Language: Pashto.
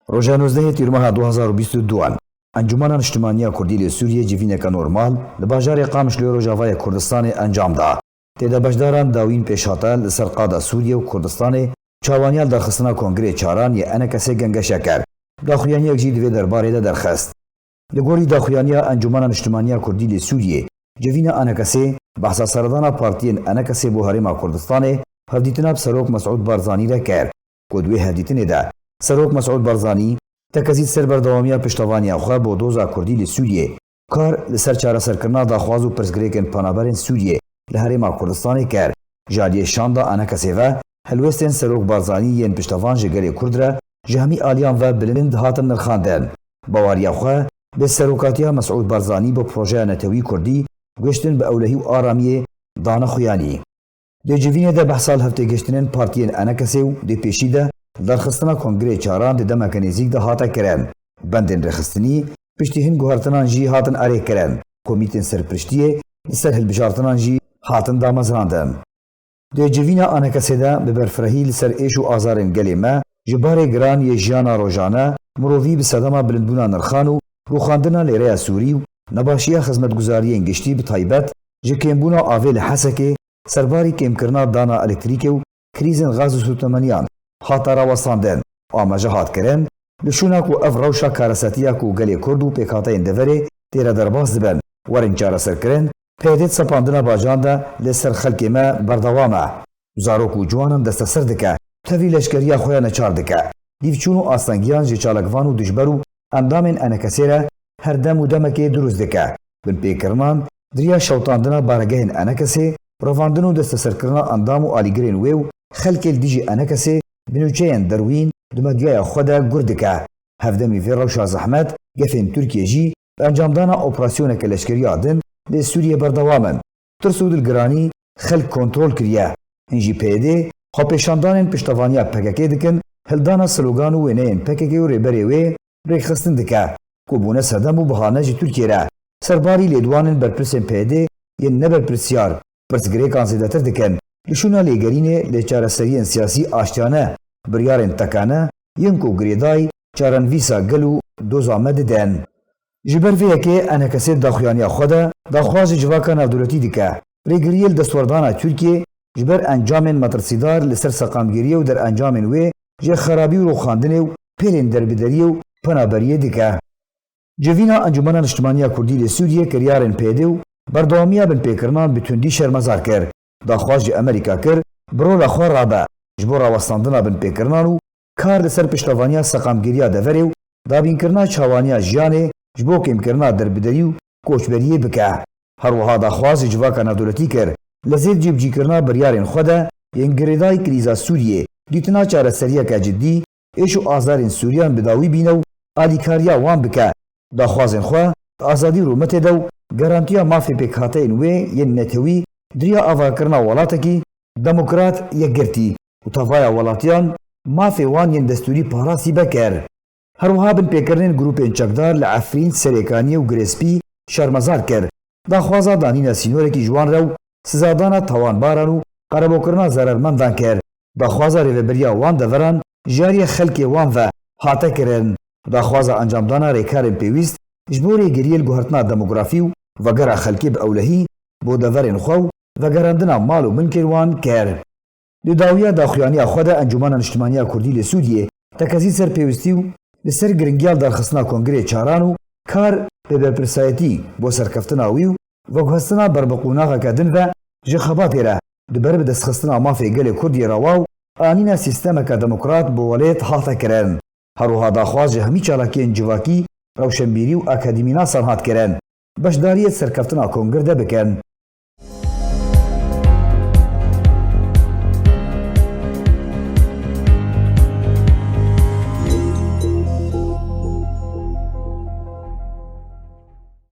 روژا 19 تیر ماه 2022 انجمن اجتماعی کردی لی سوریه جوینک نورمال لباجار قامش لی روجاوای کردستان انجام دا. تیدا بجداران داوین پیشاتا لسر قادا سوریه و کردستان چاوانیال درخستنا کنگره چاران یا انا کسی گنگشه کرد. داخویانی اکجی دوی درباره دا درخست. لگوری داخویانی انجمن اجتماعی کردی لی سوریه جوین انا کسی بحثا سردانا پارتین انا کسی بوهرما کردستان هفدیتنا بسروک مسعود بارزانی را کرد. کدوی هفدیتنه دا. سروک مسعود بارزانی تکزید سر بردوامی پشتوانی خواه با دوزا کردی لی سوریه کار لسر چاره سرکرنا داخواز و پرسگریکن پانابرین سوریه لحرما کردستان کر جالی شاندا انا کسی و هلوستین سروک بارزانی ین پشتوان جگری کرد را جهمی آلیان و بلند هاتن نرخاندن باواری خواه به سروکاتیا مسعود بارزانی با پروژه نتوی کردی گشتن به اولهی و آرامی دانا خویانی دی جوینه ده بحثال هفته گشتنن پارتین انا کسی و دی پیشی ده درخستنا کنگره چاران ده مکانیزیک ده هاتا کرن. بندن رخستنی پشتی هن گوهرتنان جی هاتن اره کرن. کمیتن سرپرشتیه لسر هلبجارتنان جی هاتن دامزراندن. ده جوینا آنه کسی ده ببرفرهی لسر ایش و آزارن گلی ما جبار گران یه جیانا روژانه مرووی بسدما بلندبونا نرخانو روخاندنا لیره سوری و نباشیه خدمتگزاری انگشتی بطایبت جکیمبونا آویل حسکه سرباری کم کرنا دانا الکتریکه و کریزن غاز و سوتمانیان خاطر واساندن آماجه هات کرن لشونا کو اف روشا کارساتیا کو گلی کردو پیکاتا اندوره تیرا درباز دبن ورن چارا سر کرن پیدت سپاندنا باجاندا لسر خلکی ما بردواما زارو کو جوانم دست سر دکه تاوی لشکریا خویا نچار دکه دیوچونو آستانگیان جی چالکوانو دجبرو اندامن انکسیره هر دم و دمکی دروز دکه بن پیکرمان دریا شوطاندنا بارگهن انکسی رواندنو دست سر کرنا اندامو آلیگرین ویو خلک الدیجی انکسی بنوچهن دروین دمدیای خدا گردکه هفدمی فی روشا زحمت گفن ترکیه جی انجامدانا اپراسیون کلشکری آدن لی سوریه بردوامن ترسود الگرانی خلق کنترول کریه انجی پیده خوابشاندانن پشتوانیا پککه دکن هلدانا سلوگانو و نین پککه و ریبری و ریخستن دکه کبونه صدم و بحانه جی ترکیه را سرباری لیدوانن برپرسن پیده ین نبرپرسیار پرسگری کانسیداتر دکن لشونا لیگرینه لیچارسرین سیاسی آشتیانه بریارن تکانه ینکو گریدای چارن ویسا گلو دوز آمد دن. جبر ویه که انکسی داخویانی خوده داخواز جواکا نافدولتی دیکه. ریگریل دستوردانا ترکیه جبر انجامن مترسیدار لسر سقامگیریه و در انجامن وی جه خرابی و روخاندنه و پیلن دربدریه و پنابریه دیکه. جوینا انجمن اجتماعی کردی لسوریه کریارن پیده و بردوامیه بن پیکرمان بتوندی شرمزار کرد. داخواز امریکا کر برو لخوار رابع جبورا وستاندنا بن پیکرنانو کار لسر پشتوانیا سقامگیریا دوریو دابین کرنا چاوانیا جیانه جبو کم کرنا دربدریو کوچبریه بکه هر وها داخواز جواکا نافدولتی کر لزید جیب جی کرنا بریارن خوده ینگریدای کریزا سوریه دیتنا چاره سریه که جدی ایشو آزارین سوریان بداوی بینو آلیکاریا وان بکه داخوازن خواه آزادی رو متدو گارانتیا مافی پکاته انوی ین نتوی دریا آوا کرنا ولاتا کی دموکرات یکگرتی و تفایا ولاتیان مافی وان ین دستوری پاراسی بکر. هر وها بن پیکرنین گروپین چکدار لعفرین سریکانی و گریسپی شرمزار کر. داخوازا دانینا سینوره کی جوان رو سزادانا توان بارانو قربو کرنا ضررمندان کر. داخوازا ریوبریا وان دوران جاری خلق وان و حاته کرن. داخوازا انجامدانا ریکارن پیویست جبوری گریل گوهرتنا دموگرافیو وگر خلقی به اولهی بو دورن خو و گراندنا مالو منکروان کر. لداویا داخویانی خود انجمن اجتماعی کردی لسوریه تکزی سر پیوستیو لسر گرنگیال درخستنا کنگره چارانو کار به برپرسایتی بو سرکفتنا ویو و گوهستنا بربقوناغا کدن و جخباتی را دبر بدستخستنا مافی گل کردی رواو آنینا سیستمکا دموکرات بو ولیت حاطه کرن. هروها داخواز همی چالاکین جواکی روشنبیری و اکادیمینا سنهات کرن. بشداریت سرکفتنا کنگر ده بکن.